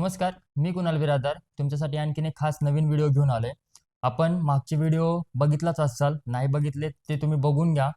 नमस्कार, मी कुणाल बिरादार तुमच्यासाठी आणखीन एक खास नवीन व्हिडिओ घेऊन आलोय. आपण मागचे व्हिडिओ बघितलाच असाल, नाही बघितले ते तुम्ही बघून घ्या.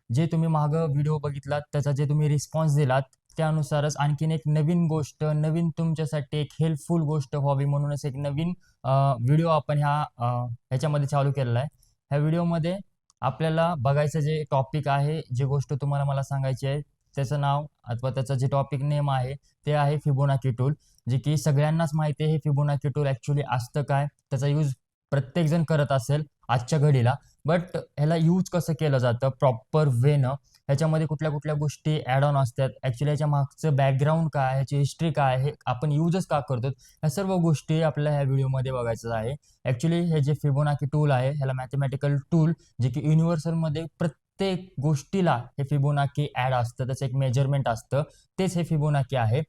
जे तुम्ही मागं व्हिडिओ बघितलात त्याचा जे तुम्ही रिस्पॉन्स दिलात त्यानुसारच आणखीन एक नवीन गोष्ट, नवीन तुमच्यासाठी एक हेल्पफुल गोष्ट व्हावी म्हणूनच एक नवीन व्हिडिओ आपण ह्याच्यामध्ये चालू केलेला आहे. ह्या व्हिडिओमध्ये आपल्याला बघायचं जे टॉपिक आहे, जी गोष्ट तुम्हाला मला सांगायची आहे, त्याचं नाव अथवा त्याचं जे टॉपिक नेम आहे ते आहे फिबोनाची टूल. जे की सगळ्यांनाच माहिती आहे हे फिबोनाची टूल ॲक्चुअली असतं काय, त्याचा यूज प्रत्येकजण करत असेल आजच्या घडीला. बट ह्याला यूज कसं केलं जातं प्रॉपर वेनं, ह्याच्यामध्ये कुठल्या कुठल्या गोष्टी ॲड ऑन असतात, ॲक्च्युली ह्याच्या मागचं बॅकग्राऊंड काय, ह्याची हिस्ट्री काय आहे, आपण यूजच का करतो, ह्या सर्व गोष्टी आपल्याला ह्या व्हिडिओमध्ये बघायचं आहे. ॲक्च्युली हे जे फिबोनाची टूल आहे ह्याला मॅथमॅटिकल टूल, जे की युनिव्हर्सलमध्ये प्रत्येक गोष्टीला हे फिबोनाची ॲड असतं, त्याचं एक मेजरमेंट असतं, तेच हे फिबोनाची आहे.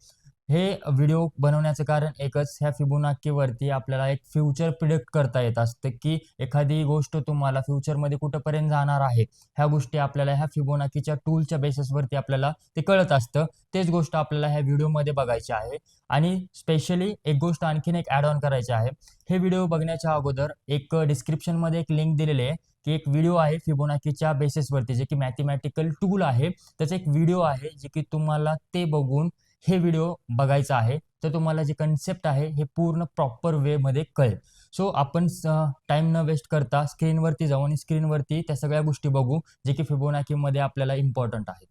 हे व्हिडिओ बनवण्याचं कारण एकच, ह्या फिबोनाचीवरती आपल्याला एक फ्युचर प्रिडिक्ट करता येत असतं की एखादी गोष्ट तुम्हाला फ्युचरमध्ये कुठंपर्यंत जाणार आहे. ह्या गोष्टी आपल्याला ह्या फिबोनाचीच्या टूलच्या बेसिसवरती आपल्याला ते कळत असतं. तेच गोष्ट आपल्याला ह्या व्हिडिओमध्ये बघायची आहे. आणि स्पेशली एक गोष्ट आणखीन एक ॲड ऑन करायची आहे. हे व्हिडिओ बघण्याच्या अगोदर एक डिस्क्रिप्शनमध्ये एक लिंक दिलेली आहे की एक व्हिडिओ आहे फिबोनाचीच्या बेसिसवरती, जे की मॅथमॅटिकल टूल आहे, त्याचा एक व्हिडिओ आहे जे की तुम्हाला ते बघून हे व्हिडिओ बघायचा आहे. तर तुम्हाला जे कन्सेप्ट आहे हे पूर्ण प्रॉपर वेमध्ये कळेल. सो आपण टाइम न वेस्ट करता स्क्रीनवरती जाऊ आणि स्क्रीनवरती त्या सगळ्या गोष्टी बघू जे की फिबोनाचीमध्ये आपल्याला इम्पॉर्टंट आहे.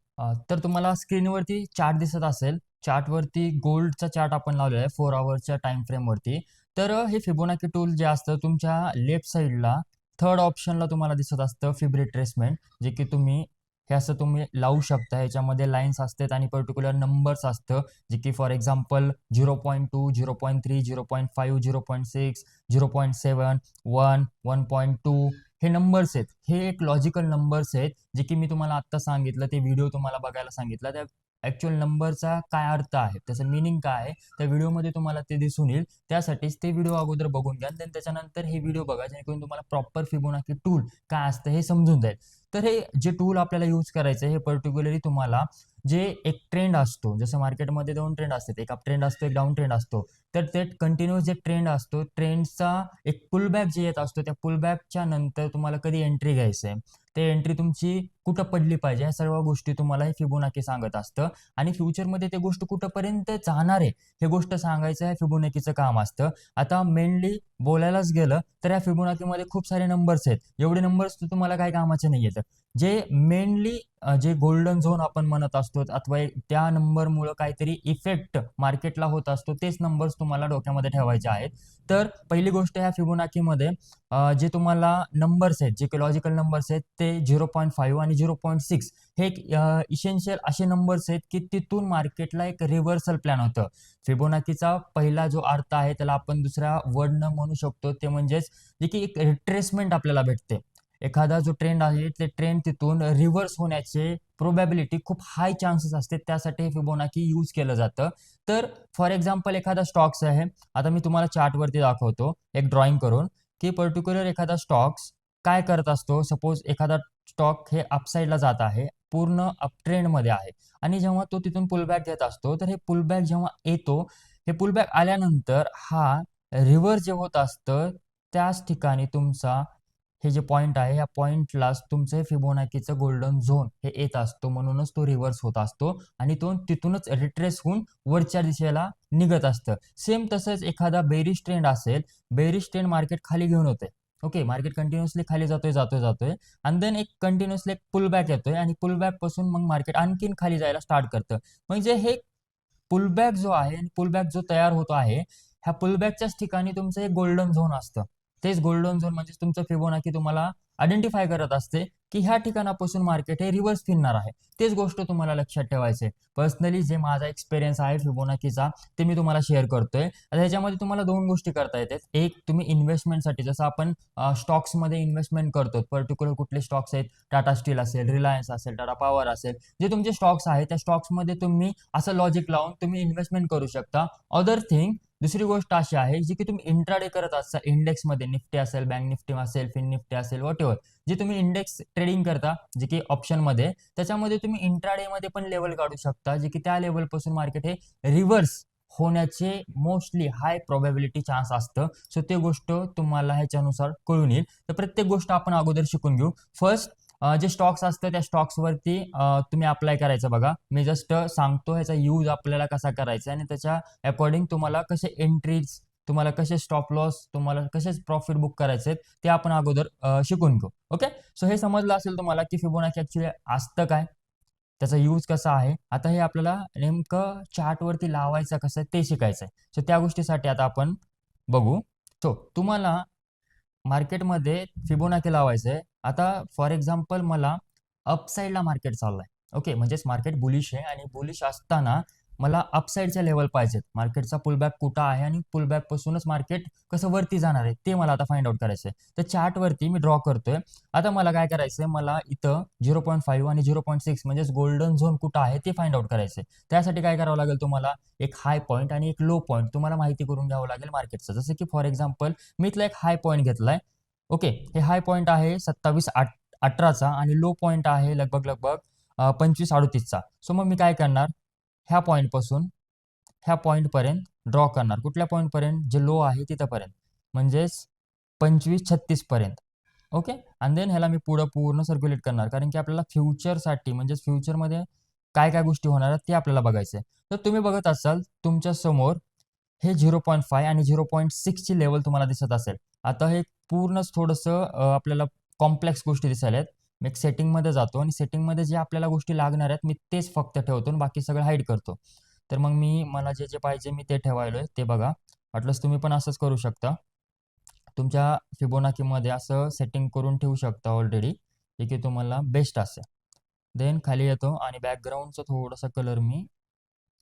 तर तुम्हाला स्क्रीनवरती चार्ट दिसत असेल. चार्टवरती गोल्डचा चार्ट आपण लावलेला आहे 4 आवर्सच्या टाइम फ्रेमवरती. तर हे फिबोनाची टूल जे असतं तुमच्या लेफ्ट साईडला थर्ड ऑप्शनला तुम्हाला दिसत असतं फिब रिट्रेसमेंट, जे की तुम्ही हे असं तुम्ही लावू शकता. ह्याच्यामध्ये लाईन्स असतात आणि पर्टिक्युलर नंबर्स असतं, जे की फॉर एक्झाम्पल 0.2, 0.3, 0.5, 0.6, 0.7, 1, 1.2 हे नंबर्स आहेत. हे एक लॉजिकल नंबर्स आहेत, जे की मी तुम्हाला आत्ता सांगितलं, ते व्हिडिओ तुम्हाला बघायला सांगितला. त्या ॲक्च्युअल नंबरचा काय अर्थ आहे, त्याचं मीनिंग काय आहे, त्या व्हिडिओमध्ये तुम्हाला ते दिसून येईल. त्यासाठीच ते व्हिडिओ अगोदर बघून घ्या, देन त्याच्यानंतर हे व्हिडिओ बघा, जेणेकरून तुम्हाला प्रॉपर फिबोनाची टूल काय असतं हे समजून जाईल. तर हे जे टूल आपल्याला यूज करायचं आहे हे पर्टिक्युलरली तुम्हाला जे एक ट्रेंड असतो, जसं मार्केटमध्ये 2 ट्रेंड असतात, एक अप ट्रेंड असतो, एक डाऊन ट्रेंड असतो. तर ते कंटिन्यूअस जे ट्रेंड असतो, ट्रेंडचा एक पुलबॅक जे येत असतो, त्या पुलबॅकच्या नंतर तुम्हाला कधी एंट्री घ्यायचं आहे, ते एंट्री तुमची कुठं पडली पाहिजे, ह्या सर्व गोष्टी तुम्हाला हे फिबोनाची सांगत असतं. आणि फ्युचरमध्ये ते गोष्ट कुठंपर्यंत जाणार आहे हे गोष्ट सांगायचं हे फिबोनाचीचं काम असतं. आता मेनली बोलायलाच गेलं तर या फिबोनाचीमध्ये खूप सारे नंबर्स आहेत. एवढे नंबर्स तर तुम्हाला काही कामाचे नाही आहेत. जे मेनली जे गोल्डन झोन आपण म्हणत असतो अथवा त्या नंबरमुळं काहीतरी इफेक्ट मार्केटला होत असतो, तेच नंबर्स तुम्हाला डोक्यामध्ये ठेवायचे आहेत. तर पहिली गोष्ट ह्या फिबोनाचीमध्ये जे तुम्हाला नंबर्स आहेत, जे काही लॉजिकल नंबर्स आहेत, ते 0.5 आणि 0.6 हे एक इसेन्शियल असे नंबर्स आहेत की तिथून मार्केटला एक रिव्हर्सल प्लॅन होतं. फिबोनाचीचा पहिला जो अर्थ आहे त्याला आपण दुसऱ्या वर्डनं म्हणू शकतो, ते म्हणजेच जे की एक रिट्रेसमेंट आपल्याला भेटते. एखादा जो ट्रेंड आहे ते ट्रेंड तिथून रिव्हर्स होण्याचे प्रोबॅबिलिटी खूप हाय चान्सेस असते, त्यासाठी हे फिबोनाची यूज केलं जातं. तर फॉर एक्झाम्पल एखादा स्टॉक्स आहे, आता मी तुम्हाला चार्टवरती दाखवतो एक ड्रॉइंग करून की पर्टिक्युलर एखादा स्टॉक्स काय करत असतो. सपोज एखादा स्टॉक हे अपसाईडला जात आहे, पूर्ण अप ट्रेंडमध्ये आहे, आणि जेव्हा तो तिथून पुलबॅक घेत असतो, तर हे पुलबॅक जेव्हा येतो, हे पुलबॅक आल्यानंतर हा रिव्हर्स जे होत असतं त्याच ठिकाणी तुमचा हे जे पॉइंट आहे, या पॉइंटलाच तुमचं हे फिबोनाचीचं गोल्डन झोन हे येत असतो, म्हणूनच तो रिव्हर्स होत असतो आणि तो तिथूनच रिट्रेस होऊन वरच्या दिशेला निघत असतं. सेम तसंच एखादा बेरिश ट्रेंड असेल, बेरिश ट्रेंड मार्केट खाली घेऊन होते. ओके, मार्केट कंटिन्युअसली खाली जातोय आणि देन एक कंटिन्युअसली एक पुलबॅक येतोय आणि पुलबॅक पासून मग मार्केट आणखीन खाली जायला स्टार्ट करतं. म्हणजे हे पुलबॅक जो आहे आणि पुलबॅक जो तयार होतो आहे, ह्या पुलबॅकच्याच ठिकाणी तुमचं एक गोल्डन झोन असतं. तेच गोल्डन झोन म्हणजे तुमचं फिबोनाची तुम्हाला आयडेंटिफाय करत असते की ह्या ठिकाणापासून मार्केट हे रिव्हर्स फिरणार आहे. तेच गोष्ट तुम्हाला लक्षात ठेवायचे. पर्सनली जे माझा एक्सपिरियन्स आहे फिबोनाचीचा ते मी तुम्हाला शेअर करतोय. आता ह्याच्यामध्ये तुम्हाला 2 गोष्टी करता येतात. एक, तुम्ही इन्व्हेस्टमेंटसाठी जसं आपण स्टॉक्समध्ये इन्व्हेस्टमेंट करतो, पर्टिक्युलर कुठले स्टॉक्स आहेत, टाटा स्टील असेल, रिलायन्स असेल, टाटा पॉवर असेल, जे तुमचे स्टॉक्स आहेत त्या स्टॉक्समध्ये तुम्ही असं लॉजिक लावून तुम्ही इन्व्हेस्टमेंट करू शकता. अदर थिंग, दुसरी गोष्ट अशी आहे जी की तुम्ही इंट्राडे करत असाल इंडेक्समध्ये, निफ्टी असेल, बँक निफ्टी असेल, फिन निफ्टी असेल, व्हॉटएव्हर जे तुम्ही इंडेक्स ट्रेडिंग करता, जे की ऑप्शनमध्ये, त्याच्यामध्ये तुम्ही इंट्राडेमध्ये पण लेवल काढू शकता, जे की त्या लेवलपासून मार्केट हे रिव्हर्स होण्याचे मोस्टली हाय प्रोबॅबिलिटी चान्स असतं. सो ते गोष्ट तुम्हाला ह्याच्यानुसार कळून येईल. तर प्रत्येक गोष्ट आपण अगोदर शिकून घेऊ. फर्स्ट जे स्टॉक्स असतं त्या स्टॉक्सवरती तुम्ही अप्लाय करायचं बघा. मी जस्ट सांगतो ह्याचा यूज आपल्याला कसा करायचा आणि त्याच्या अकॉर्डिंग तुम्हाला कसे एंट्रीज, तुम्हाला कसे स्टॉप लॉस, तुम्हाला कसे प्रॉफिट बुक करायचे ते आपण अगोदर शिकून घेऊ. ओके. सो हे समजलं असेल तुम्हाला की फिबोनाची ऍक्च्युली असतं काय, त्याचा यूज कसा आहे. आता हे आपल्याला नेमकं चार्टवरती लावायचं कसं ते शिकायचं आहे. सो त्या गोष्टीसाठी आता आपण बघू. सो तुम्हाला मार्केटमध्ये फिबोनाची लावायचं आहे. आता फॉर एक्झाम्पल मला अपसाईडला मार्केट चाललंय. ओके, म्हणजेच मार्केट बुलिश आहे आणि बुलिश असताना मला अपसाईडच्या लेवल पाहिजेत. मार्केटचा पुलबॅक कुठं आहे आणि पुलबॅक पासूनच मार्केट कसं वरती जाणार आहे ते मला आता फाइंड आउट करायचं आहे. तर चार्टवरती मी ड्रॉ करतोय. आता मला काय करायचंय, मला इथं 0.5 आणि 0.6 म्हणजेच गोल्डन झोन कुठं आहे ते फाइंड आउट करायचंय. त्यासाठी काय करावं लागेल तुम्हाला, एक हाय पॉईंट आणि एक लो पॉईंट तुम्हाला माहिती करून घ्यावं लागेल मार्केटचं. जसं की फॉर एक्झाम्पल मी इथला एक हाय पॉईंट घेतलाय. ओके, हे हाय पॉईंट आहे 27.18चा आणि लो पॉईंट आहे लगभग 25.38चा. सो मग मी काय करणार, ह्या पॉईंटपासून ह्या पॉईंटपर्यंत ड्रॉ करणार. कुठल्या पॉईंटपर्यंत, जे लो आहे तिथंपर्यंत, म्हणजेच 25.36 पर्यंत. ओके, आणि देन ह्याला मी पुढं पूर्ण सर्क्युलेट करणार, कारण की आपल्याला फ्युचरसाठी म्हणजेच फ्युचरमध्ये काय काय गोष्टी होणार आहेत ते आपल्याला बघायचं आहे. तर तुम्ही बघत असाल तुमच्या समोर हे 0.5 आणि 0.6 ची लेवल तुम्हाला दिसत असेल. आता हे पूर्णच थोडंसं आपल्याला कॉम्प्लेक्स गोष्टी दिसायला आहेत. मी एक सेटिंगमध्ये जातो आणि सेटिंगमध्ये जे आपल्याला गोष्टी लागणार आहेत मी तेच फक्त ठेवतो आणि बाकी सगळं हाईड करतो. तर मग मला जे जे पाहिजे मी ते ठेवायलोय ते बघा. वाटलंच तुम्ही पण असंच करू शकता. तुमच्या फिबोनाकीमध्ये असं सेटिंग करून ठेवू शकता ऑलरेडी, जे की तुम्हाला बेस्ट असेल. देन खाली येतो आणि बॅकग्राऊंडचा थोडासा कलर मी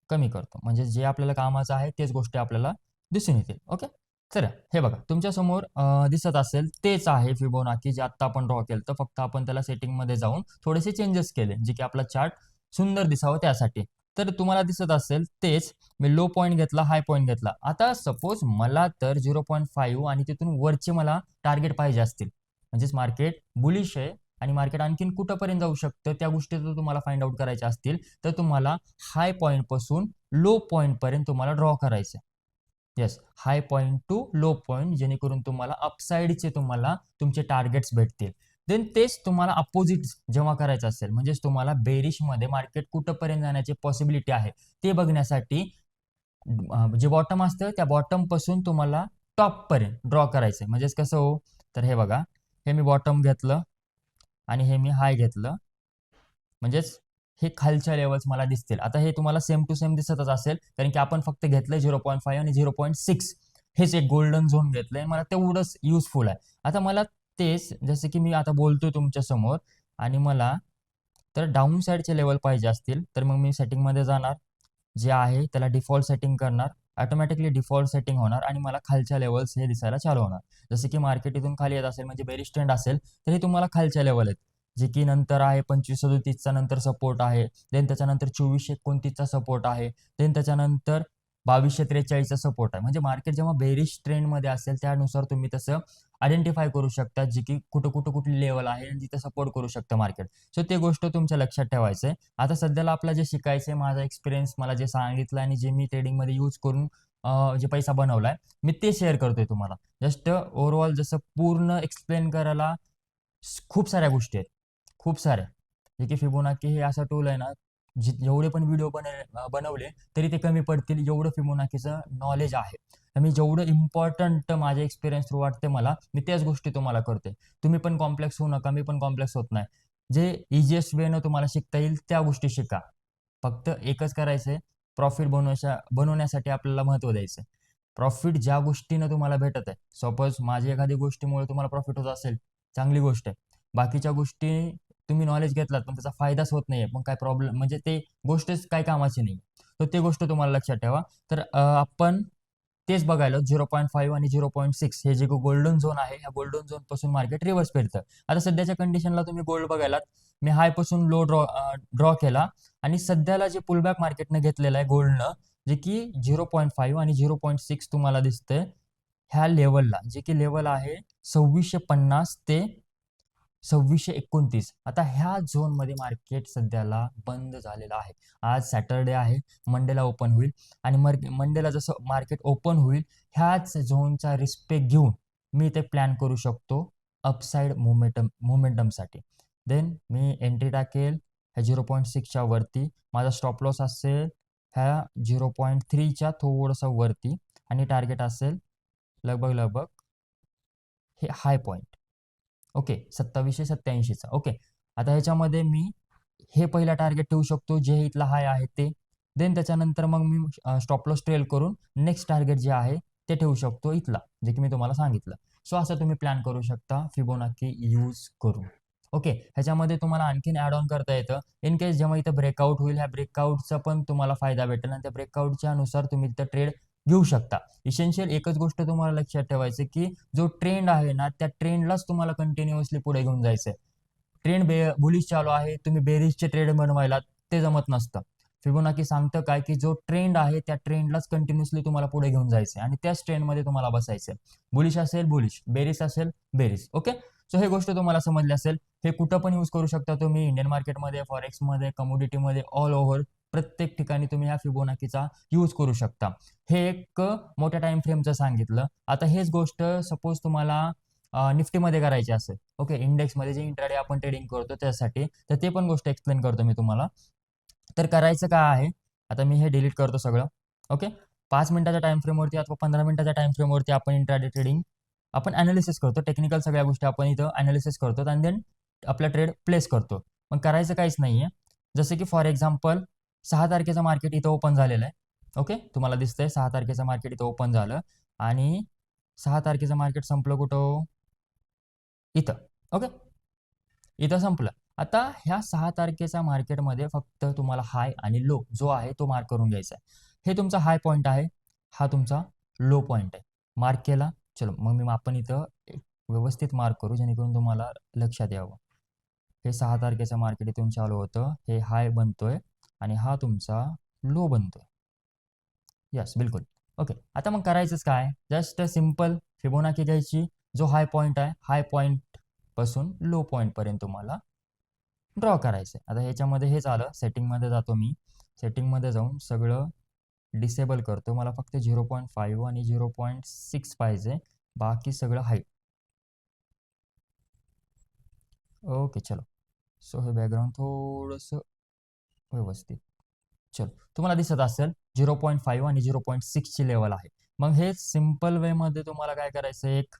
कमी करतो, म्हणजे जे आपल्याला कामाचं आहे तेच गोष्टी आपल्याला दिसून येतील. ओके, चला हे बघा तुमच्यासमोर दिसत असेल तेच आहे फिबोनाची जे आत्ता आपण ड्रॉ केलं. तर फक्त आपण त्याला सेटिंगमध्ये जाऊन थोडेसे चेंजेस केले, जे की आपला चार्ट सुंदर दिसावं त्यासाठी. तर तुम्हाला दिसत असेल तेच, मी लो पॉईंट घेतला, हाय पॉईंट घेतला. आता सपोज मला तर 0.5 आणि तिथून वरचे मला टार्गेट पाहिजे असतील, म्हणजेच मार्केट बुलिश आहे आणि मार्केट आणखीन कुठंपर्यंत जाऊ शकतं त्या गोष्टी जर तुम्हाला फाइंड आउट करायच्या असतील तर तुम्हाला हाय पॉईंट पासून लो पॉईंट पर्यंत तुम्हाला ड्रॉ करायचं. Yes, high point to low point, जेणेकरून तुम्हाला अपसाईडचे तुम्हाला तुमचे टार्गेट्स भेटतील. देन तेच तुम्हाला अपोजिट जेव्हा करायचं असेल, म्हणजेच तुम्हाला बेरिशमध्ये मार्केट कुठंपर्यंत जाण्याची पॉसिबिलिटी आहे ते बघण्यासाठी जे बॉटम असतं त्या बॉटम पासून तुम्हाला टॉप पर्यंत ड्रॉ करायचंय. म्हणजेच कसं हो, तर हे बघा, हे मी बॉटम घेतलं आणि हे मी हाय घेतलं, म्हणजेच हे खालच्या लेवल्स मला दिसतील. आता हे तुम्हाला सेम टू सेम दिसतच असेल, कारण की आपण फक्त घेतलंय 0.5 आणि 0.6, हेच एक गोल्डन झोन घेतलंय. मला तेवढंच युजफुल आहे. आता मला तेच, जसं की मी आता बोलतोय तुमच्या समोर आणि मला तर डाऊन साईडचे लेवल पाहिजे असतील, तर मग मी सेटिंगमध्ये जाणार, जे आहे त्याला डिफॉल्ट सेटिंग करणार, ऑटोमॅटिकली डिफॉल्ट सेटिंग होणार आणि मला खालच्या लेवल्स हे दिसायला चालू होणार. जसं की मार्केट इथून खाली येत असेल म्हणजे बेरिश ट्रेंड असेल तर हे तुम्हाला खालच्या लेवल आहेत, जे की नंतर आहे 2537चा नंतर सपोर्ट आहे, देन त्याच्यानंतर 2429चा सपोर्ट आहे, देन त्याच्यानंतर 2243चा सपोर्ट आहे. म्हणजे मार्केट जेव्हा बेरिश ट्रेंडमध्ये असेल त्यानुसार तुम्ही तसं आयडेंटिफाय करू शकता, जे की कुठं कुठं कुठली लेवल आहे आणि तिथे सपोर्ट करू शकतं मार्केट. सो ते गोष्ट तुमच्या लक्षात ठेवायचं आहे. आता सध्याला आपला जे शिकायचं आहे, माझा एक्सपिरियन्स मला जे सांगितलं आणि जे मी ट्रेडिंगमध्ये यूज करून जे पैसा बनवलाय मी ते शेअर करतोय तुम्हाला. जस्ट ओव्हरऑल जसं पूर्ण एक्सप्लेन करायला खूप साऱ्या गोष्टी आहेत, खूप साऱ्या. जे की फिबोनाची हे असा टूल आहे ना, जेवढे पण व्हिडिओ बनवले तरी ते कमी पडतील, एवढं फिबोनाकीचं नॉलेज आहे. तर मी जेवढं इम्पॉर्टंट माझ्या एक्सपिरियन्स थ्रू वाटते मला, मी त्याच गोष्टी तुम्हाला करते. तुम्ही पण कॉम्प्लेक्स होऊ नका, मी पण कॉम्प्लेक्स होत नाही. जे इझिएस्ट वेनं तुम्हाला शिकता येईल त्या गोष्टी शिका. फक्त एकच करायचंय, प्रॉफिट बनवण्यासाठी आपल्याला महत्त्व द्यायचं. प्रॉफिट ज्या गोष्टीनं तुम्हाला भेटत आहे, सपोज माझी एखादी गोष्टीमुळे तुम्हाला प्रॉफिट होत असेल, चांगली गोष्ट आहे. बाकीच्या गोष्टी तुम्ही नॉलेज घेतलात पण त्याचा फायदाच होत नाहीये, मग काय प्रॉब्लेम, म्हणजे ते गोष्टच काय कामाची नाही. तर ते गोष्ट तुम्हाला लक्षात ठेवा. तर आपण तेच बघायला 0.5 आणि 0.6 हे जे गोल्डन झोन आहे, या गोल्डन झोन पासून मार्केट रिव्हर्स फिरतं. आता सध्याच्या कंडिशनला तुम्ही गोल्ड बघायलात, मी हाय पासून लो ड्रॉ केला आणि सध्याला जे पुलबॅक मार्केटनं घेतलेलं आहे गोल्डनं, जे की 0.5 आणि 0.6 तुम्हाला दिसतंय ह्या लेवलला, जे की लेवल आहे 2650 ते 2629. आता ह्या झोनमध्ये मार्केट सध्याला बंद झालेलं आहे. आज सॅटरडे आहे, मंडेला ओपन होईल आणि मंडेला जसं मार्केट ओपन होईल ह्याच झोनचा रिस्पेक्ट घेऊन मी इथे प्लॅन करू शकतो अपसाईड मोमेंटमसाठी. देन मी एंट्री टाकेल ह्या 0.6च्या वरती. माझा स्टॉप लॉस असेल ह्या 0.3च्या थोडंसं वरती आणि टार्गेट असेल लगभग हे हाय पॉईंट. ओके, 2787चा. ओके, आता ह्याच्यामध्ये मी हे पहिला टार्गेट ठेवू शकतो जे इथला हाय आहे ते. देन त्याच्यानंतर मग मी स्टॉप लॉस ट्रेल करून नेक्स्ट टार्गेट जे आहे ते ठेवू शकतो इथला, जे की मी तुम्हाला सांगितलं. सो असं तुम्ही प्लॅन करू शकता फिबोनाची यूज करून. ओके, ह्याच्यामध्ये तुम्हाला आणखीन ॲड ऑन करता येतं. इन केस जेव्हा इथं ब्रेकआउट होईल ह्या ब्रेकआउटचा पण तुम्हाला फायदा भेटेल आणि त्या ब्रेकआउटच्या अनुसार तुम्ही इथं ट्रेड घेऊ शकता. इसेन्शियल एकच गोष्ट तुम्हाला लक्षात ठेवायचं की जो ट्रेंड आहे ना त्या ट्रेंडलाच तुम्हाला कंटिन्युअसली पुढे घेऊन जायचं आहे. ट्रेंड बुलिश चालू आहे, तुम्ही बेरिशचे ट्रेड बनवायला ते जमत नसतं. फिबोनाची सांगतं काय की जो ट्रेंड आहे त्या ट्रेंडलाच कंटिन्युअसली तुम्हाला पुढे घेऊन जायचं आहे आणि त्याच ट्रेंडमध्ये तुम्हाला बसायचं आहे. बुलिश असेल बुलिश, बेरिश असेल बेरिश. ओके, सो हे गोष्ट तुम्हाला समजली असेल. हे कुठं पण यूज करू शकता तुम्ही, इंडियन मार्केटमध्ये, फॉरेक्समध्ये, कमोडिटीमध्ये, ऑल ओव्हर प्रत्येक ठिकाणी तुम्ही ह्या फिबोनाकीचा यूज करू शकता. हे एक मोठ्या टाइम फ्रेमचं सांगितलं. आता हेच गोष्ट सपोज तुम्हाला निफ्टीमध्ये करायची असेल, ओके, इंडेक्समध्ये जे इंट्राडे आपण ट्रेडिंग करतो त्यासाठी, तर ते पण गोष्ट एक्सप्लेन करतो मी तुम्हाला. तर करायचं काय आहे, आता मी हे डिलीट करतो सगळं. ओके, 5 मिनिटाच्या टाइम फ्रेमवरती अथवा 15 मिनिटाच्या टाइम फ्रेमवरती आपण इंट्राडे ट्रेडिंग आपण ॲनालिसिस करतो. टेक्निकल सगळ्या गोष्टी आपण इथं ॲनालिसिस करतो आणि देन आपला ट्रेड प्लेस करतो. मग करायचं काहीच नाही आहे. जसं की फॉर एक्झाम्पल 6 तारखेचं मार्केट इथं ओपन झालेलं आहे. ओके, तुम्हाला दिसतंय 6 तारखेचं मार्केट इथं ओपन झालं आणि 6 तारखेचं मार्केट संपलं कुठं? इथं. ओके, इथं संपलं. आता ह्या 6 तारखेच्या मार्केटमध्ये फक्त तुम्हाला हाय आणि लो जो आहे तो मार्क करून घ्यायचा आहे. हे तुमचा हाय पॉईंट आहे, हा तुमचा लो पॉईंट आहे. मार्क केला. चलो मग मी आपण इथं व्यवस्थित मार्क करू जेणेकरून तुम्हाला लक्षात यावं. हे 6 तारखेचं मार्केट इथून चालू होतं, हे हाय बनतोय आणि हा तुमचा लो बनतोय. यस, बिलकुल. ओके, आता मग करायचंच काय? जस्ट सिंपल फिबोनाची घ्यायची. जो हाय पॉईंट आहे, हाय पॉईंटपासून लो पॉईंटपर्यंत तुम्हाला ड्रॉ करायचं आहे. आता ह्याच्यामध्ये हे झालं. सेटिंगमध्ये जातो मी. सेटिंगमध्ये जाऊन सगळं डिसेबल करतो. मला फक्त 0.5 आणि 0.6 पाहिजे, बाकी सगळं हाय. ओके, चलो. सो हे बॅकग्राऊंड थोडंसं व्यवस्थित. चलो, तुम्हाला दिसत असेल 0.5 आणि 0.6ची लेवल आहे. मग हे सिंपल वेमध्ये तुम्हाला काय करायचं, एक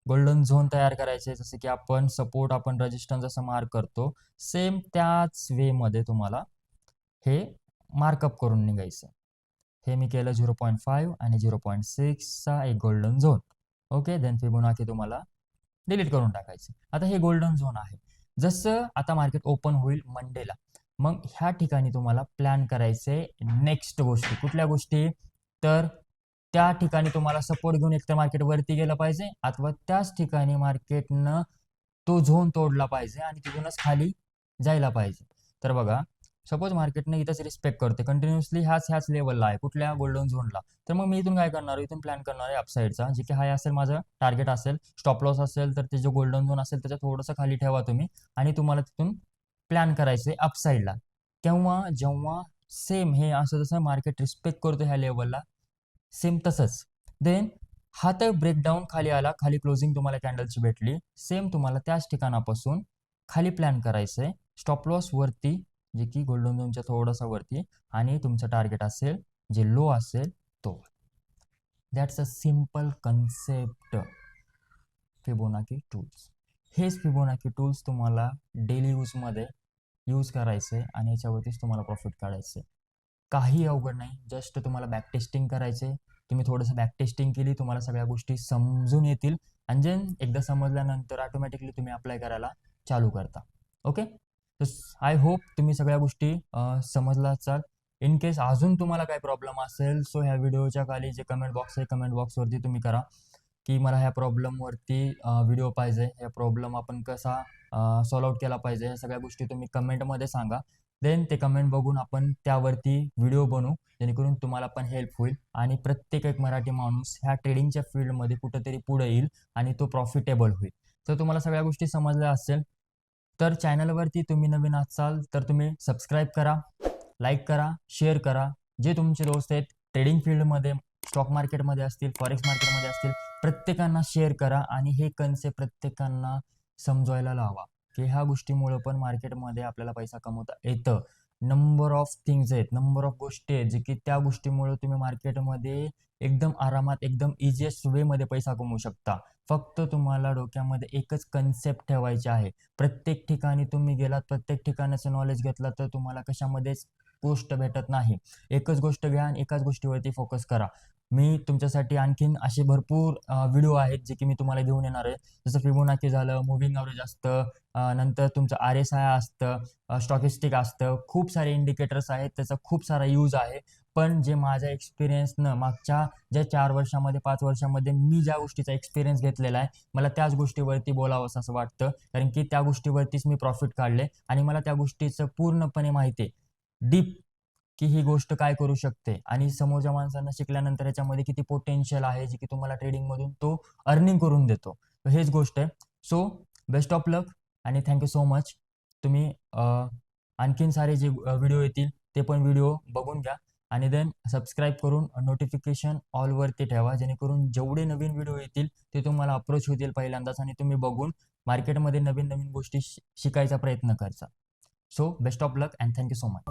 गोल्डन झोन तयार करायचे. जसं की आपण सपोर्ट आपण रेजिस्टन्स जसं मार्क करतो सेम त्याच वेमध्ये तुम्हाला हे मार्कअप करून निघायचं. हे मी केलं 0.5 आणि 0.6चा एक golden zone. Okay, then Fibonacci तुम्हाला डिलीट करून टाकायचं. आता हे गोल्डन झोन आहे. जसं आता मार्केट ओपन होईल मंडेला, मग ह्या ठिकाणी तुम्हाला प्लॅन करायचे नेक्स्ट गोष्टी. कुठल्या गोष्टी? तर त्या ठिकाणी तुम्हाला सपोर्ट घेऊन एकतर मार्केट वरती गेलं पाहिजे अथवा त्याच ठिकाणी मार्केटनं तो झोन तोडला पाहिजे आणि तिथूनच खाली जायला पाहिजे. तर बघा, सपोज मार्केटने इथंच रिस्पेक्ट करते कंटिन्युअसली ह्याच लेवलला आहे, कुठल्या गोल्डन झोनला. तर मग मी इथून काय करणार, इथून प्लॅन करणार आहे अपसाईडचा, जे की हाय असेल माझं टार्गेट असेल, स्टॉप लॉस असेल तर ते जो गोल्डन झोन असेल त्याच्या थोडंसं खाली ठेवा तुम्ही आणि तुम्हाला तिथून प्लॅन करायचे अपसाईडला. जेव्हा सेम हे असं जसं मार्केट रिस्पेक्ट करतो ह्या लेवलला, सेम तसंच देन हा तर ब्रेकडाऊन खाली आला, खाली क्लोजिंग तुम्हाला कॅन्डलची भेटली, सेम तुम्हाला त्याच ठिकाणापासून खाली प्लॅन करायचं आहे स्टॉप लॉस वरती, जे की गोल्डन झोनच्या थोडासा वरती, आणि तुमचं टार्गेट असेल जे लो असेल तो. That's a simple concept Fibonacci tools. हेच फिबोनाची टूल्स तुम्हाला डेली यूजमध्ये यूज करायचे आणि याच्यावरतीच तुम्हाला प्रॉफिट काढायचं. काही अवघड नाही, जस्ट तुम्हाला बॅक टेस्टिंग करायचे. तुम्ही थोडंसं बॅक टेस्टिंग केली, तुम्हाला सगळ्या गोष्टी समजून येतील आणि जे एकदा समजल्यानंतर ऑटोमॅटिकली तुम्ही अप्लाय करायला चालू करता. ओके, तर आय होप तुम्ही सगळ्या गोष्टी समजला असाल. इन केस अजून तुम्हाला काय प्रॉब्लेम असेल सो ह्या व्हिडिओच्या खाली जे कमेंट बॉक्स आहे कमेंट बॉक्सवरती तुम्ही करा की मला ह्या प्रॉब्लेमवरती व्हिडिओ पाहिजे, ह्या प्रॉब्लेम आपण कसा सॉल्व आउट केला पाहिजे, ह्या सगळ्या गोष्टी तुम्ही कमेंटमध्ये सांगा. देन ते कमेंट बघून आपण त्यावरती व्हिडिओ बनवू जेणेकरून तुम्हाला पण हेल्प होईल आणि प्रत्येक एक मराठी माणूस ह्या ट्रेडिंगच्या फील्डमध्ये कुठंतरी पुढे येईल आणि तो प्रॉफिटेबल होईल. तर तुम्हाला सगळ्या गोष्टी समजल्या असेल. तर चॅनलवरती तुम्ही नवीन असाल तर तुम्ही सबस्क्राईब करा, लाईक करा, शेअर करा. जे तुमचे दोस्त आहेत ट्रेडिंग फील्डमध्ये, स्टॉक मार्केटमध्ये असतील, फॉरेक्स मार्केटमध्ये असतील, प्रत्येकांना शेअर करा आणि हे कन्सेप्ट प्रत्येकांना समजवायला लावा की ह्या गोष्टीमुळं पण मार्केटमध्ये आपल्याला पैसा कमवता येतं. नंबर ऑफ थिंग्स आहेत, नंबर ऑफ गोष्टी आहेत जे की त्या गोष्टीमुळे तुम्ही मार्केटमध्ये एकदम आरामात, एकदम इझिएस्ट वेमध्ये पैसा कमवू शकता. फक्त तुम्हाला डोक्यामध्ये एकच कन्सेप्ट ठेवायचे आहे. प्रत्येक ठिकाणी तुम्ही गेलात, प्रत्येक ठिकाणाचं नॉलेज घेतलं तर तुम्हाला कशामध्येच गोष्ट भेटत नाही. एकच गोष्ट घ्या आणि एकाच गोष्टीवरती फोकस करा. मी तुमच्यासाठी आणखीन असे भरपूर व्हिडिओ आहेत जे की मी तुम्हाला घेऊन येणार आहे. जसं फिबोनाची झालं, मूव्हिंग ॲव्हरेज असतं, नंतर तुमचं RSI असतं, स्टॉकिस्टिक असतं. खूप सारे इंडिकेटर्स आहेत, त्याचा खूप सारा यूज आहे. पण जे माझ्या एक्सपिरियन्सनं मागच्या ज्या 4 वर्षामध्ये, 5 वर्षामध्ये मी ज्या गोष्टीचा एक्सपिरियन्स घेतलेला आहे, मला त्याच गोष्टीवरती बोलावंसं असं वाटतं. कारण की त्या गोष्टीवरतीच मी प्रॉफिट काढले आणि मला त्या गोष्टीचं पूर्णपणे माहिती आहे. डीप की ही गोष्ट काय करू शकते आणि समोरच्या माणसांना शिकल्यानंतर याच्यामध्ये किती पोटेन्शियल आहे जे की तुम्हाला ट्रेडिंगमधून तो अर्निंग करून देतो. तर हेच गोष्ट आहे. सो बेस्ट ऑफ लक आणि थँक्यू सो मच. तुम्ही आणखीन सारे जे व्हिडिओ येतील ते पण व्हिडिओ बघून घ्या आणि देन सबस्क्राईब करून नोटिफिकेशन ऑलवरती ठेवा, जेणेकरून जेवढे नवीन व्हिडिओ येतील ते तुम्हाला अप्रोच होतील पहिल्यांदाच आणि तुम्ही बघून मार्केटमध्ये नवीन नवीन गोष्टी शिकायचा प्रयत्न करता. So best of luck and thank you so much.